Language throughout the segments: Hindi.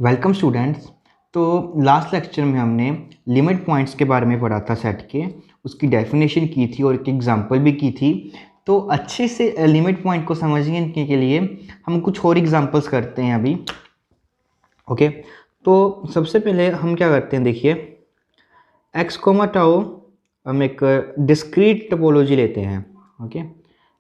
Welcome students. तो लास्ट लेक्चर में हमने लिमिट पॉइंट्स के बारे में पढ़ा था सेट के, उसकी डेफिनेशन की थी और एक एग्जांपल भी की थी। तो अच्छे से लिमिट पॉइंट को समझने के लिए हम कुछ और एग्जांपल्स करते हैं अभी। ओके, तो सबसे पहले हम क्या करते हैं, देखिए एक्स कोमा टाओ हम एक डिस्क्रीट टोपोलॉजी लेते हैं। ओके,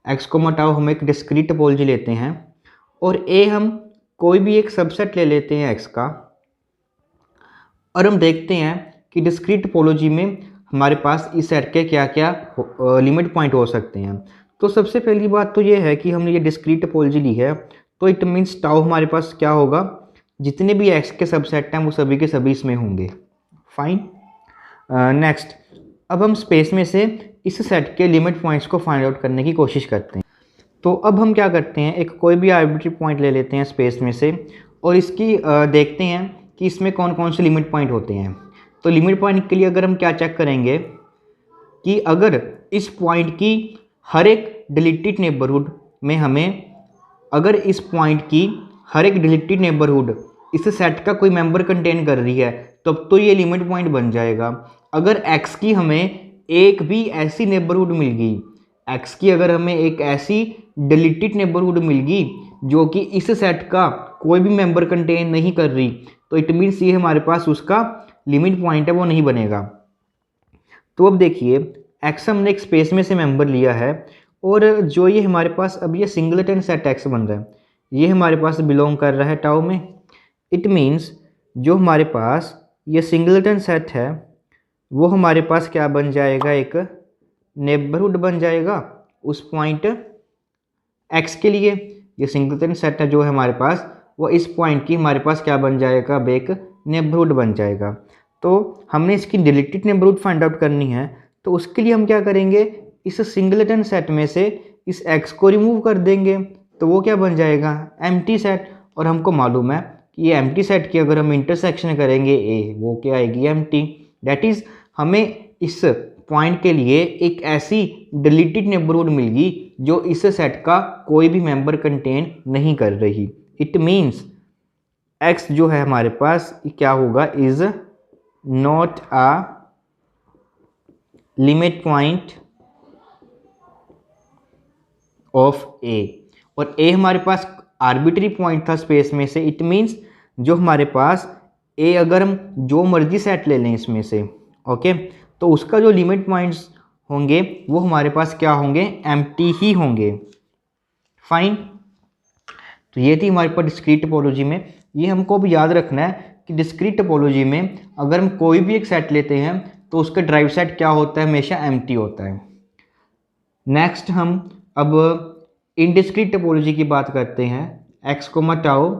एक्स कोमा टाओ हम एक डिस्क्रीट टोपोलॉजी लेते हैं और ए हम कोई भी एक सबसेट ले लेते हैं एक्स का, और हम देखते हैं कि डिस्क्रीट टोपोलॉजी में हमारे पास इस सेट के क्या क्या लिमिट पॉइंट हो सकते हैं। तो सबसे पहली बात तो ये है कि हमने ये डिस्क्रीट टोपोलॉजी ली है, तो इट मीन्स टाउ हमारे पास क्या होगा, जितने भी एक्स के सबसेट हैं वो सभी के सभी इसमें होंगे। फाइन। नेक्स्ट, अब हम स्पेस में से इस सेट के लिमिट पॉइंट्स को फाइंड आउट करने की कोशिश करते हैं। तो अब हम क्या करते हैं, एक कोई भी आर्बिट्री पॉइंट ले लेते हैं स्पेस में से और इसकी देखते हैं कि इसमें कौन कौन से लिमिट पॉइंट होते हैं। तो लिमिट पॉइंट के लिए अगर हम क्या चेक करेंगे कि अगर इस पॉइंट की हर एक डिलीटेड नेबरहुड में हमें, अगर इस पॉइंट की हर एक डिलीटेड नेबरहुड इस सेट का कोई मेंबर कंटेन कर रही है तब तो ये लिमिट पॉइंट बन जाएगा। अगर एक्स की हमें एक भी ऐसी नेबरहुड मिल गई, एक्स की अगर हमें एक ऐसी डिलीटेड नेबरहुड मिल गई जो कि इस सेट का कोई भी मेंबर कंटेन नहीं कर रही, तो इट मीन्स ये हमारे पास उसका लिमिट पॉइंट है, वो नहीं बनेगा। तो अब देखिए एक्स हमने एक स्पेस में से मेंबर लिया है और जो ये हमारे पास अब ये सिंगलटन सेट एक्स बन रहा है, ये हमारे पास बिलोंग कर रहा है टाउ में। इट मीन्स जो हमारे पास ये सिंगलटन सेट है वो हमारे पास क्या बन जाएगा, एक नेबरहुड बन जाएगा उस पॉइंट एक्स के लिए। ये सिंगलटन सेट है जो है हमारे पास, वो इस पॉइंट की हमारे पास क्या बन जाएगा, अब एक नेबरहुड बन जाएगा। तो हमने इसकी डिलीटेड नेबरहुड फाइंड आउट करनी है, तो उसके लिए हम क्या करेंगे, इस सिंगलटन सेट में से इस एक्स को रिमूव कर देंगे, तो वो क्या बन जाएगा, एम्प्टी सेट। और हमको मालूम है कि ये एम्प्टी सेट की अगर हम इंटरसेक्शन करेंगे ए, वो क्या आएगी, एम्प्टी। दैट इज़ हमें इस पॉइंट के लिए एक ऐसी डिलीटेड नेबरहुड मिल गई जो इस सेट का कोई भी मेंबर कंटेन नहीं कर रही। इट मीन्स एक्स जो है हमारे पास क्या होगा, is not a limit point of A. और ए हमारे पास आर्बिट्री पॉइंट था स्पेस में से। इट मीन्स जो हमारे पास ए, अगर हम जो मर्जी सेट ले लें इसमें से, ओके, तो उसका जो लिमिट पॉइंट्स होंगे वो हमारे पास क्या होंगे, एम्प्टी ही होंगे। फाइन। तो ये थी हमारे पास डिस्क्रीट टोपोलॉजी में। ये हमको भी याद रखना है कि डिस्क्रीट टोपोलॉजी में अगर हम कोई भी एक सेट लेते हैं तो उसका ड्राइव सेट क्या होता है, हमेशा एम्प्टी होता है। नेक्स्ट हम अब इनडिस्क्रीट टोपोलॉजी की बात करते हैं। एक्स कोमा टाउ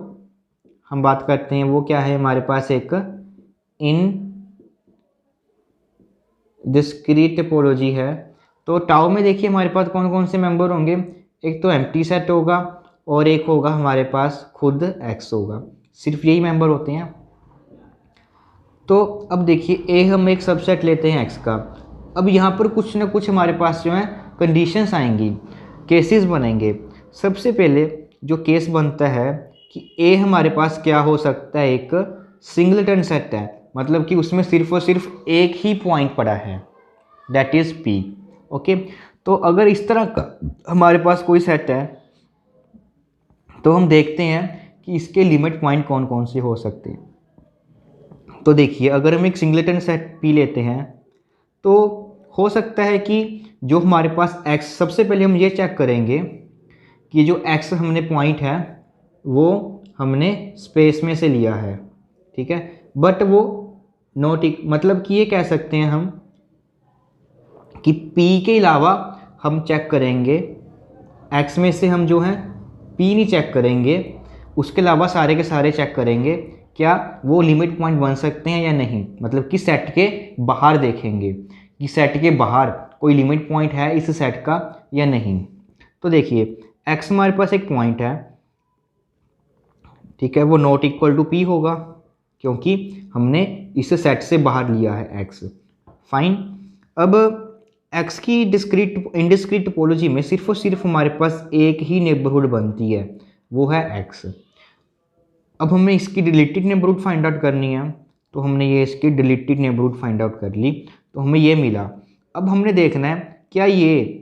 हम बात करते हैं, वो क्या है हमारे पास, एक इन डिस्क्रीट टोपोलॉजी है। तो टाउ में देखिए हमारे पास कौन कौन से मेंबर होंगे, एक तो एम्प्टी सेट होगा और एक होगा हमारे पास खुद एक्स होगा, सिर्फ यही मेंबर होते हैं। तो अब देखिए ए हम एक सबसेट लेते हैं एक्स का। अब यहाँ पर कुछ ना कुछ हमारे पास जो है कंडीशंस आएंगी, केसेस बनेंगे। सबसे पहले जो केस बनता है कि ए हमारे पास क्या हो सकता है, एक सिंगलटन सेट है, मतलब कि उसमें सिर्फ और सिर्फ एक ही पॉइंट पड़ा है, दैट इज पी। ओके, तो अगर इस तरह का हमारे पास कोई सेट है तो हम देखते हैं कि इसके लिमिट पॉइंट कौन कौन से हो सकते हैं। तो देखिए अगर हम एक सिंगलटन सेट पी लेते हैं तो हो सकता है कि जो हमारे पास एक्स, सबसे पहले हम ये चेक करेंगे कि जो एक्स हमने पॉइंट है वो हमने स्पेस में से लिया है, ठीक है, बट वो नॉट, मतलब कि ये कह सकते हैं हम कि P के अलावा हम चेक करेंगे एक्स में से, हम जो है P नहीं चेक करेंगे, उसके अलावा सारे के सारे चेक करेंगे क्या वो लिमिट पॉइंट बन सकते हैं या नहीं। मतलब कि सेट के बाहर देखेंगे कि सेट के बाहर कोई लिमिट पॉइंट है इस सेट का या नहीं। तो देखिए एक्स हमारे पास एक पॉइंट है, ठीक है, वो नॉट इक्वल टू P होगा क्योंकि हमने इस सेट से बाहर लिया है एक्स। फाइन। अब एक्स की इनडिस्क्रीट टोपोलॉजी में सिर्फ और सिर्फ हमारे पास एक ही नेबरहुड बनती है, वो है एक्स। अब हमें इसकी डिलीटेड नेबरहुड फाइंड आउट करनी है, तो हमने ये इसकी डिलीटेड नेबरहुड फाइंड आउट कर ली, तो हमें ये मिला। अब हमने देखना है क्या ये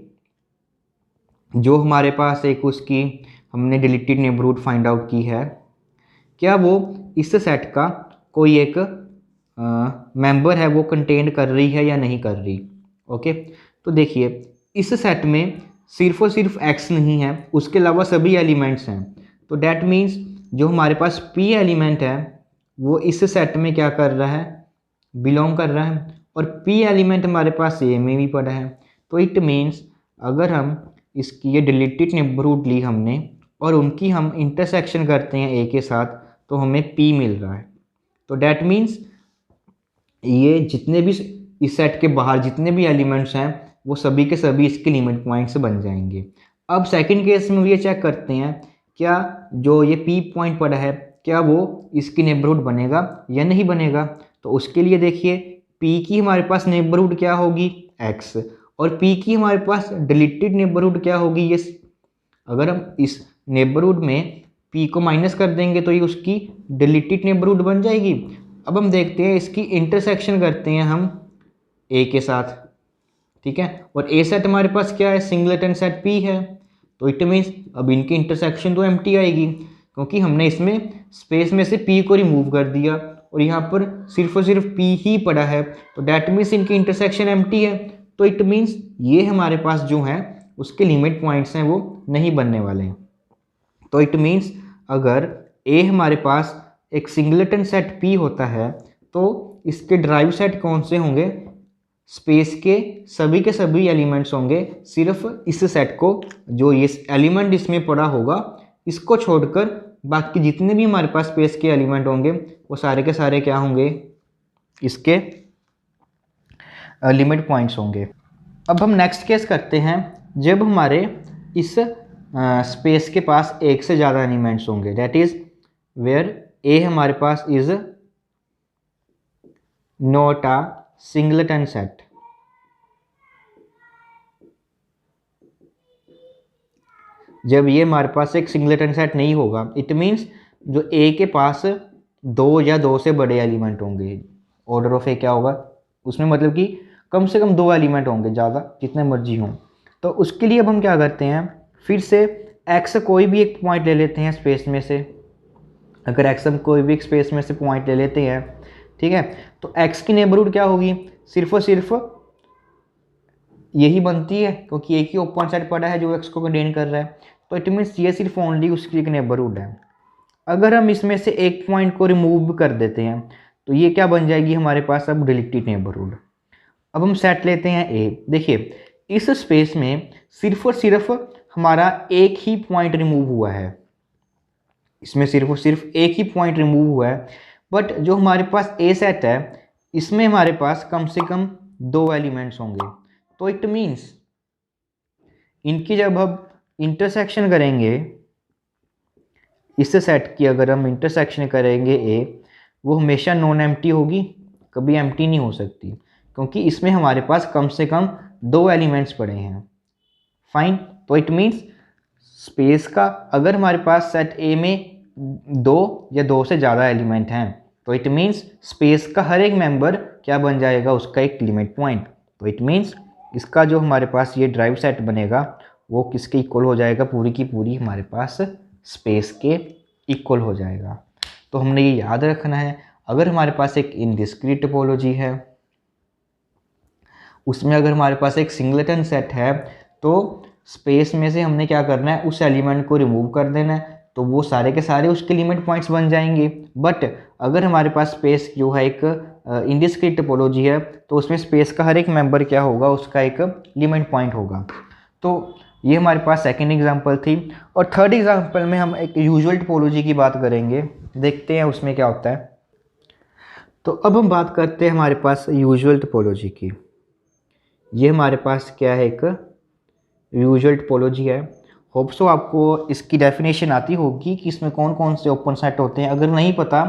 जो हमारे पास एक उसकी हमने डिलीटेड नेबरहुड फाइंड आउट की है, क्या वो इस सेट का कोई एक मेंबर है वो कंटेन कर रही है या नहीं कर रही। ओके, तो देखिए इस सेट में सिर्फ और सिर्फ x नहीं है, उसके अलावा सभी एलिमेंट्स हैं। तो डैट मीन्स जो हमारे पास p एलिमेंट है वो इस सेट में क्या कर रहा है, बिलोंग कर रहा है, और p एलिमेंट हमारे पास a में भी पड़ा है। तो इट मीन्स अगर हम इसकी ये डिलीटेड नेबरहुड ली हमने और उनकी हम इंटरसेक्शन करते हैं a के साथ, तो हमें p मिल रहा है। तो डैट मीन्स ये जितने भी इस सेट के बाहर जितने भी एलिमेंट्स हैं वो सभी के सभी इसके लिमिट पॉइंट्स बन जाएंगे। अब सेकंड केस में ये चेक करते हैं क्या जो ये p पॉइंट पड़ा है क्या वो इसकी नेबरहुड बनेगा या नहीं बनेगा। तो उसके लिए देखिए p की हमारे पास नेबरहुड क्या होगी, x, और p की हमारे पास डिलीटेड नेबरहुड क्या होगी, ये। अगर हम इस नेबरहुड में p को माइनस कर देंगे तो ये उसकी डिलीटेड नेबरहुड बन जाएगी। अब हम देखते हैं इसकी इंटरसेक्शन करते हैं हम a के साथ, ठीक है, और a सेट हमारे पास क्या है, सिंगलेटन सेट p है। तो इट मीन्स अब इनकी इंटरसेक्शन तो एम्प्टी आएगी क्योंकि हमने इसमें स्पेस में से p को रिमूव कर दिया और यहाँ पर सिर्फ और सिर्फ p ही पड़ा है। तो डैट मीन्स इनकी इंटरसेक्शन एम्प्टी है। तो इट मीन्स ये हमारे पास जो है उसके लिमिट पॉइंट्स हैं वो नहीं बनने वाले हैं। तो इट मीन्स अगर a हमारे पास एक सिंगलेटन सेट p होता है तो इसके ड्राइव सेट कौन से होंगे, स्पेस के सभी एलिमेंट्स होंगे, सिर्फ इस सेट को जो ये एलिमेंट इसमें पड़ा होगा इसको छोड़कर बाकी जितने भी हमारे पास स्पेस के एलिमेंट होंगे वो सारे के सारे क्या होंगे, इसके लिमिट पॉइंट्स होंगे। अब हम नेक्स्ट केस करते हैं जब हमारे इस स्पेस के पास एक से ज़्यादा एलिमेंट्स होंगे, दैट इज वेयर ए हमारे पास is not a singleton set. जब ये हमारे पास एक सिंगलेटन सेट नहीं होगा, इट मीन्स जो ए के पास दो या दो से बड़े एलिमेंट होंगे, ऑर्डर ऑफ ए क्या होगा उसमें, मतलब कि कम से कम दो एलिमेंट होंगे, ज़्यादा जितने मर्जी हों। तो उसके लिए अब हम क्या करते हैं, फिर से एक्स कोई भी एक पॉइंट ले लेते हैं स्पेस में से। अगर एक्स हम कोई भी एक स्पेस में से पॉइंट ले लेते हैं, ठीक है, तो एक्स की नेबरहुड क्या होगी, सिर्फ और सिर्फ यही बनती है क्योंकि एक ही ओपन सेट पड़ा है जो एक्स को कंटेन कर रहा है। तो इट मीन्स ये सिर्फ ओनली उसकी एक नेबरहुड है। अगर हम इसमें से एक पॉइंट को रिमूव कर देते हैं तो ये क्या बन जाएगी हमारे पास अब डिलीटेड नेबरहुड। अब हम सेट लेते हैं ए। देखिए इस स्पेस में सिर्फ और सिर्फ हमारा एक ही पॉइंट रिमूव हुआ है, इसमें सिर्फ और सिर्फ एक ही पॉइंट रिमूव हुआ है, बट जो हमारे पास ए सेट है इसमें हमारे पास कम से कम दो एलिमेंट्स होंगे। तो इट मीन्स इनकी जब हम इंटरसेक्शन करेंगे, इस सेट की अगर हम इंटरसेक्शन करेंगे ए, वो हमेशा नॉन एम्प्टी होगी, कभी एम्प्टी नहीं हो सकती क्योंकि इसमें हमारे पास कम से कम दो एलिमेंट्स पड़े हैं। फाइन, तो इट मीन्स स्पेस का अगर हमारे पास सेट ए में दो या दो से ज़्यादा एलिमेंट हैं तो इट मीन्स स्पेस का हर एक मेंबर क्या बन जाएगा, उसका एक लिमिट पॉइंट। तो इट मीन्स इसका जो हमारे पास ये ड्राइव सेट बनेगा वो किसके इक्वल हो जाएगा, पूरी की पूरी हमारे पास स्पेस के इक्वल हो जाएगा। तो हमने ये याद रखना है। अगर हमारे पास एक इनडिस्क्रीट टोपोलॉजी है, उसमें अगर हमारे पास एक सिंगलेटन सेट है तो स्पेस में से हमने क्या करना है, उस एलिमेंट को रिमूव कर देना है, तो वो सारे के सारे उसके लिमिट पॉइंट्स बन जाएंगे। बट अगर हमारे पास स्पेस जो है एक इनडिस्क्रीट टोपोलॉजी है तो उसमें स्पेस का हर एक मेंबर क्या होगा, उसका एक लिमिट पॉइंट होगा। तो ये हमारे पास सेकंड एग्जांपल थी। और थर्ड एग्जांपल में हम एक यूजुअल टोपोलॉजी की बात करेंगे, देखते हैं उसमें क्या होता है। तो अब हम बात करते हैं हमारे पास यूजुअल टोपोलॉजी की। ये हमारे पास क्या है, एक यूजुअल टोपोलॉजी है। होप सो आपको इसकी डेफिनेशन आती होगी कि इसमें कौन कौन से ओपन सेट होते हैं। अगर नहीं पता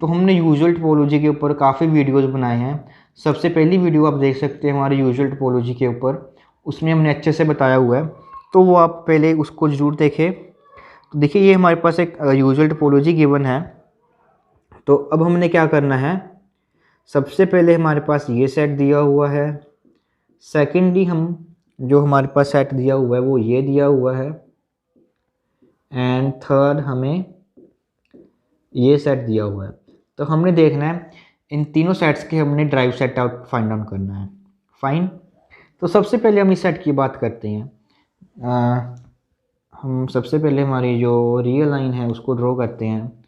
तो हमने यूजुअल टोपोलॉजी के ऊपर काफ़ी वीडियोस बनाए हैं। सबसे पहली वीडियो आप देख सकते हैं हमारे यूजुअल टोपोलॉजी के ऊपर, उसमें हमने अच्छे से बताया हुआ है, तो वो आप पहले उसको ज़रूर देखें। तो देखिए ये हमारे पास एक यूजुअल टोपोलॉजी गिवन है। तो अब हमने क्या करना है, सबसे पहले हमारे पास ये सेट दिया हुआ है, सेकेंडली हम जो हमारे पास सेट दिया हुआ है वो ये दिया हुआ है, एंड थर्ड हमें ये सेट दिया हुआ है। तो हमने देखना है इन तीनों सेट्स के हमने drive set out find out करना है। फाइन। तो सबसे पहले हम इस सेट की बात करते हैं। हम सबसे पहले हमारी जो रियल लाइन है उसको ड्रॉ करते हैं।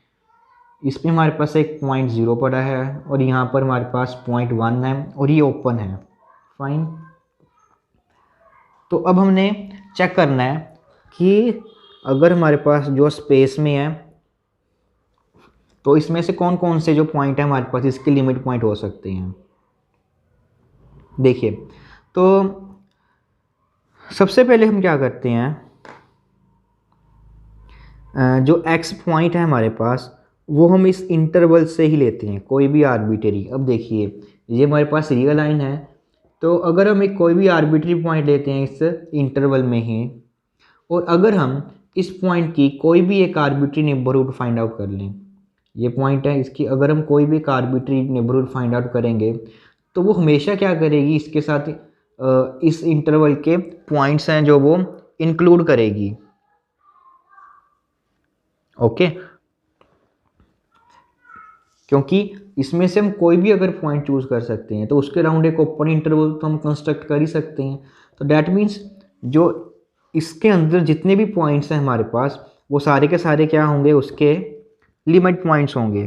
इसमें हमारे पास एक पॉइंट 0 पड़ा है और यहाँ पर हमारे पास पॉइंट 1 है और ये ओपन है। फाइन। तो अब हमने चेक करना है कि अगर हमारे पास जो स्पेस में है तो इसमें से कौन कौन से जो पॉइंट है हमारे पास इसके लिमिट पॉइंट हो सकते हैं। देखिए, तो सबसे पहले हम क्या करते हैं, जो x पॉइंट है हमारे पास वो हम इस इंटरवल से ही लेते हैं, कोई भी आर्बिट्री। अब देखिए ये हमारे पास रियल लाइन है, तो अगर हम एक कोई भी आर्बिट्री पॉइंट लेते हैं इस इंटरवल में ही, और अगर हम इस पॉइंट की कोई भी एक आर्बिट्री नेबरहुड फाइंड आउट कर लें, ये पॉइंट है इसकी, अगर हम कोई भी एक आर्बिट्री नेबरहुड फाइंड आउट करेंगे तो वो हमेशा क्या करेगी, इसके साथ इस इंटरवल के पॉइंट्स हैं जो वो इंक्लूड करेगी। ओके, क्योंकि इसमें से हम कोई भी अगर पॉइंट चूज कर सकते हैं तो उसके अराउंड एक ओपन इंटरवल तो हम कंस्ट्रक्ट कर ही सकते हैं। तो डैट मीन्स जो इसके अंदर जितने भी पॉइंट्स हैं हमारे पास वो सारे के सारे क्या होंगे, उसके लिमिट पॉइंट्स होंगे।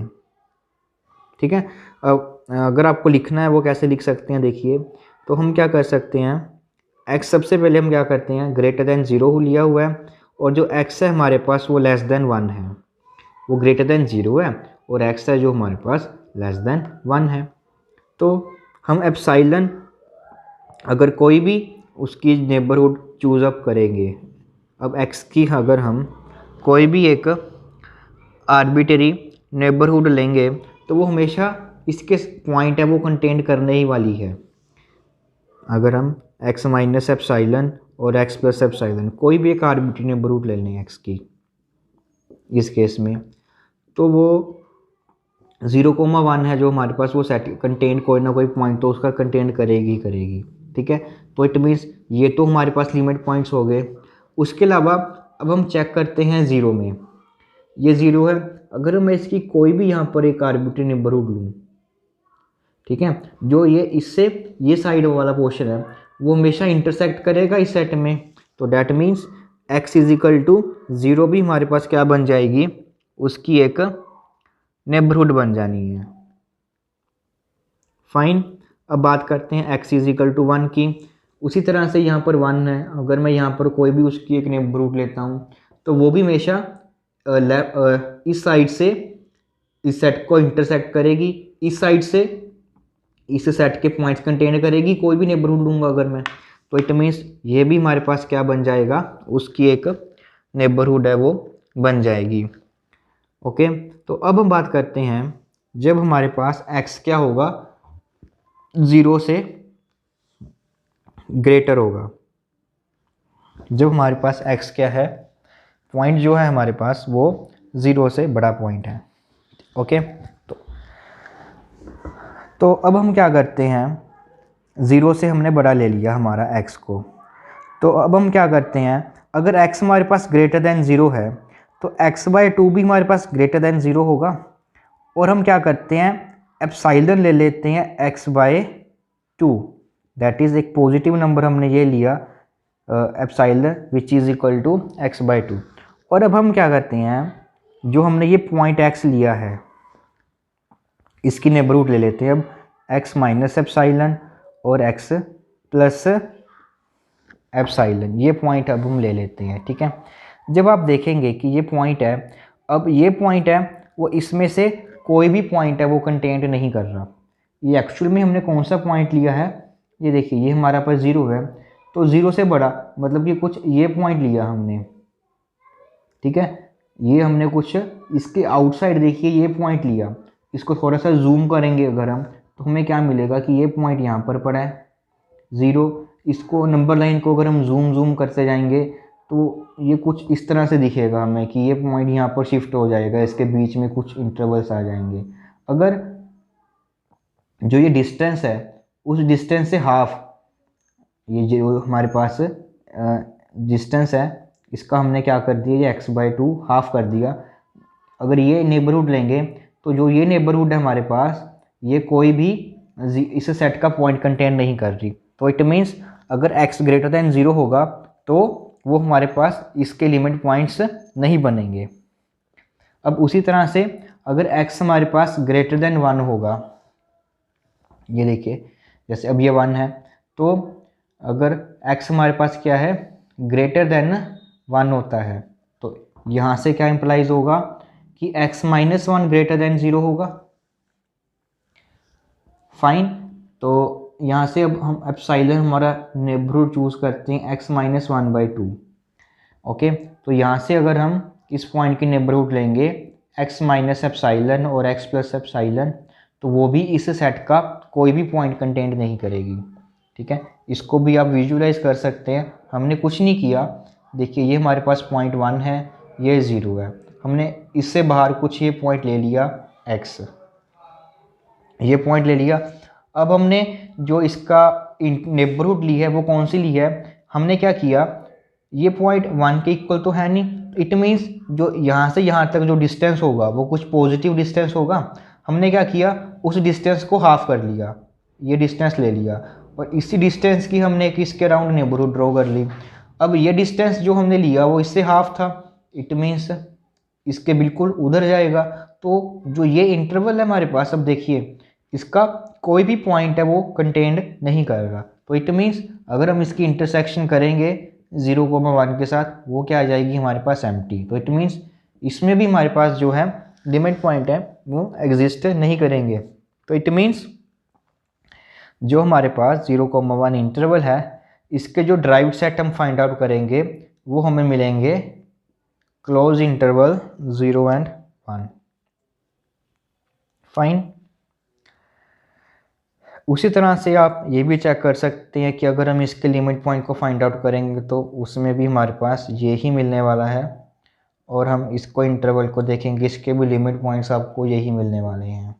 ठीक है। अब अगर आपको लिखना है वो कैसे लिख सकते हैं, देखिए तो हम क्या कर सकते हैं, x सबसे पहले हम क्या करते हैं ग्रेटर देन 0 लिया हुआ है, और जो x है हमारे पास वो लेस देन 1 है, वो ग्रेटर देन 0 है, और x है जो हमारे पास लेस देन 1 है। तो हम एप्सिलॉन अगर कोई भी उसकी नेबरहुड चूज अप करेंगे, अब x की अगर हम कोई भी एक आर्बिट्री नेबरहुड लेंगे तो वो हमेशा इसके पॉइंट है वो कंटेन करने ही वाली है। अगर हम x माइनस एप्सिलॉन और x प्लस एप्सिलॉन कोई भी एक आर्बिट्री नेबरहुड ले लें x की इस केस में, तो वो 0,1 है जो हमारे पास वो सेट कंटेन कोई ना कोई पॉइंट तो उसका कंटेन करेगी ही करेगी। ठीक है। तो इट मीन्स ये तो हमारे पास लिमिट पॉइंट्स हो गए। उसके अलावा अब हम चेक करते हैं 0 में, ये 0 है, अगर मैं इसकी कोई भी यहाँ पर एक आर्बिट्री नेबरहुड लूँ, ठीक है, जो ये इससे ये साइड वाला पोर्शन है वो हमेशा इंटरसेक्ट करेगा इस सेट में, तो that means x is equal to 0 भी हमारे पास क्या बन जाएगी, उसकी एक नेबरहुड बन जानी है। फाइन। अब बात करते हैं x इज इक्वल टू 1 की। उसी तरह से यहाँ पर 1 है, अगर मैं यहाँ पर कोई भी उसकी एक नेबरहुड लेता हूँ तो वो भी हमेशा इस साइड से इस सेट को इंटरसेक्ट करेगी, इस साइड से इस सेट के पॉइंट्स कंटेन करेगी, कोई भी नेबरहुड लूँगा अगर मैं, तो इट मीन्स ये भी हमारे पास क्या बन जाएगा, उसकी एक नेबरहुड है वो बन जाएगी। ओके। तो अब हम बात करते हैं जब हमारे पास x क्या होगा, 0 से ग्रेटर होगा, जब हमारे पास x क्या है, पॉइंट जो है हमारे पास वो 0 से बड़ा पॉइंट है। ओके। तो अब हम क्या करते हैं, 0 से हमने बड़ा ले लिया हमारा x को, तो अब हम क्या करते हैं, अगर x हमारे पास ग्रेटर देन 0 है तो x/2 भी हमारे पास ग्रेटर देन 0 होगा, और हम क्या करते हैं एप्सिलॉन ले लेते हैं x/2, दैट इज़ एक पॉजिटिव नंबर हमने ये लिया epsilon which is equal to x/2। और अब हम क्या करते हैं, जो हमने ये पॉइंट x लिया है इसकी नेबरहुड ले लेते हैं अब x माइनस एप्सिलॉन और x प्लस एप्सिलॉन, ये पॉइंट अब हम ले लेते हैं। ठीक है। जब आप देखेंगे कि ये पॉइंट है, अब ये पॉइंट है वो इसमें से कोई भी पॉइंट है वो कंटेंट नहीं कर रहा, ये एक्चुअल में हमने कौन सा पॉइंट लिया है, ये देखिए ये हमारा पास 0 है, तो 0 से बड़ा मतलब कि कुछ ये पॉइंट लिया हमने। ठीक है, ये हमने कुछ इसके आउटसाइड देखिए ये पॉइंट लिया, इसको थोड़ा सा जूम करेंगे अगर हम तो हमें क्या मिलेगा कि ये पॉइंट यहाँ पर पड़ा है 0, इसको नंबर लाइन को अगर हम जूम करते जाएंगे तो ये कुछ इस तरह से दिखेगा हमें कि ये पॉइंट यहाँ पर शिफ्ट हो जाएगा, इसके बीच में कुछ इंटरवल्स आ जाएंगे। अगर जो ये डिस्टेंस है उस डिस्टेंस से हाफ, ये जो हमारे पास डिस्टेंस है इसका हमने क्या कर दिया, ये x/2 हाफ कर दिया। अगर ये नेबरहुड लेंगे तो जो ये नेबरहुड है हमारे पास, ये कोई भी इस सेट का पॉइंट कंटेन नहीं कर रही। तो इट मीन्स अगर x ग्रेटर दैन 0 होगा तो वो हमारे पास इसके लिमिट पॉइंट्स नहीं बनेंगे। अब उसी तरह से अगर x हमारे पास ग्रेटर देन 1 होगा, ये देखिए जैसे अब ये 1 है, तो अगर x हमारे पास क्या है, ग्रेटर देन 1 होता है, तो यहाँ से क्या इंप्लाइज होगा कि x-1 ग्रेटर देन 0 होगा। फाइन, तो यहाँ से अब हम एप्सिलॉन हमारा नेबरहुड चूज़ करते हैं x-1/2। ओके, तो यहाँ से अगर हम इस पॉइंट की नेबरहुड लेंगे x माइनस एप्सिलॉन और x प्लस एप्सिलॉन, तो वो भी इस सेट का कोई भी पॉइंट कंटेंट नहीं करेगी। ठीक है, इसको भी आप विजुलाइज कर सकते हैं। हमने कुछ नहीं किया, देखिए ये हमारे पास पॉइंट 1 है, ये 0 है, हमने इससे बाहर कुछ ये पॉइंट ले लिया x, ये पॉइंट ले लिया। अब हमने जो इसका नेबरहुड ली है वो कौन सी ली है, हमने क्या किया, ये पॉइंट 1 के इक्वल तो है नहीं, इट मीन्स जो यहाँ से यहाँ तक जो डिस्टेंस होगा वो कुछ पॉजिटिव डिस्टेंस होगा। हमने क्या किया, उस डिस्टेंस को हाफ कर लिया, ये डिस्टेंस ले लिया और इसी डिस्टेंस की हमने किसके अराउंड नेबरहुड ड्रॉ कर ली। अब ये डिस्टेंस जो हमने लिया वो इससे हाफ था, इट मीन्स इसके बिल्कुल उधर जाएगा। तो जो ये इंटरवल है हमारे पास, अब देखिए इसका कोई भी पॉइंट है वो कंटेंड नहीं करेगा। तो इट मीन्स अगर हम इसकी इंटरसेक्शन करेंगे 0,1 के साथ, वो क्या आ जाएगी हमारे पास एम्प्टी। तो इट मीन्स इसमें भी हमारे पास जो है लिमिट पॉइंट है वो एग्जिस्ट नहीं करेंगे। तो इट मीन्स जो हमारे पास 0,1 इंटरवल है, इसके जो ड्राइव सेट हम फाइंड आउट करेंगे वो हमें मिलेंगे क्लोज इंटरवल 0 and 1। फाइन, उसी तरह से आप ये भी चेक कर सकते हैं कि अगर हम इसके लिमिट पॉइंट को फाइंड आउट करेंगे तो उसमें भी हमारे पास ये ही मिलने वाला है, और हम इसको इंटरवल को देखेंगे, इसके भी लिमिट पॉइंट्स आपको यही मिलने वाले हैं।